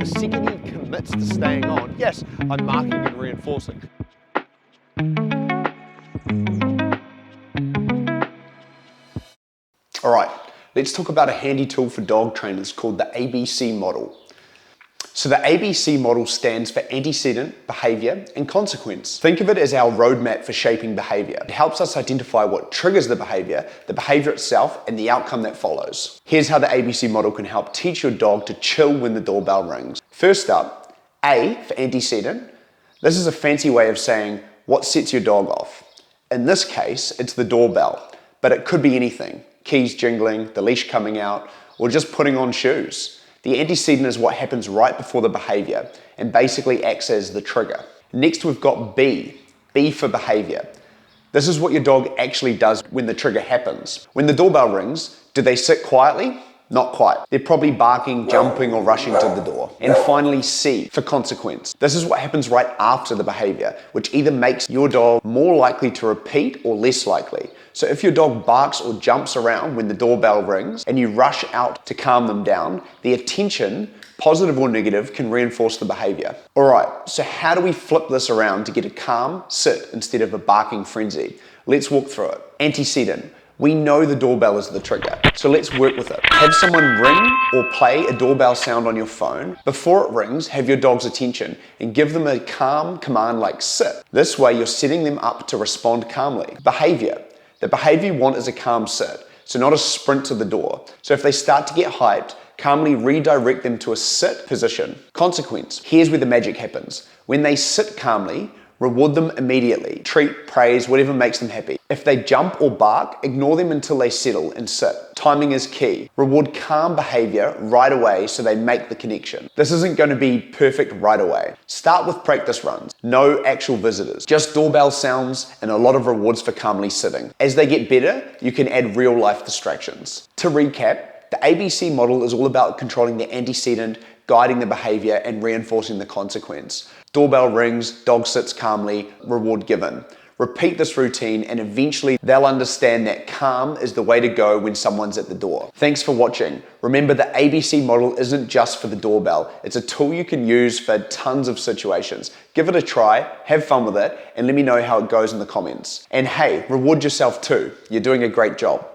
second he commits to staying on, yes, I'm marking and reinforcing. All right, let's talk about a handy tool for dog trainers called the ABC model. So the ABC model stands for antecedent, behavior, and consequence. Think of it as our roadmap for shaping behavior. It helps us identify what triggers the behavior itself, and the outcome that follows. Here's how the ABC model can help teach your dog to chill when the doorbell rings. First up, A for antecedent. This is a fancy way of saying what sets your dog off. In this case, it's the doorbell, but it could be anything. Keys jingling, the leash coming out, or just putting on shoes. The antecedent is what happens right before the behavior and basically acts as the trigger. Next we've got B for behavior. This is what your dog actually does when the trigger happens. When the doorbell rings, do they sit quietly? Not quite. They're probably barking, jumping, or rushing to the door. And finally, C for consequence. This is what happens right after the behavior, which either makes your dog more likely to repeat or less likely. So if your dog barks or jumps around when the doorbell rings and you rush out to calm them down, the attention, positive or negative, can reinforce the behavior. All right, so how do we flip this around to get a calm sit instead of a barking frenzy? Let's walk through it. Antecedent. We know the doorbell is the trigger, so let's work with it. Have someone ring or play a doorbell sound on your phone. Before it rings, have your dog's attention and give them a calm command like sit. This way you're setting them up to respond calmly. Behavior. The behavior you want is a calm sit, so not a sprint to the door. So if they start to get hyped, calmly redirect them to a sit position. Consequence. Here's where the magic happens. When they sit calmly, reward them immediately. Treat, praise, whatever makes them happy. If they jump or bark, ignore them until they settle and sit. Timing is key. Reward calm behavior right away so they make the connection. This isn't going to be perfect right away. Start with practice runs. No actual visitors. Just doorbell sounds and a lot of rewards for calmly sitting. As they get better, you can add real life distractions. To recap, the ABC model is all about controlling the antecedent, guiding the behavior, and reinforcing the consequence. Doorbell rings, dog sits calmly, reward given. Repeat this routine and eventually they'll understand that calm is the way to go when someone's at the door. Thanks for watching. Remember, the ABC model isn't just for the doorbell. It's a tool you can use for tons of situations. Give it a try, have fun with it, and let me know how it goes in the comments. And hey, reward yourself too. You're doing a great job.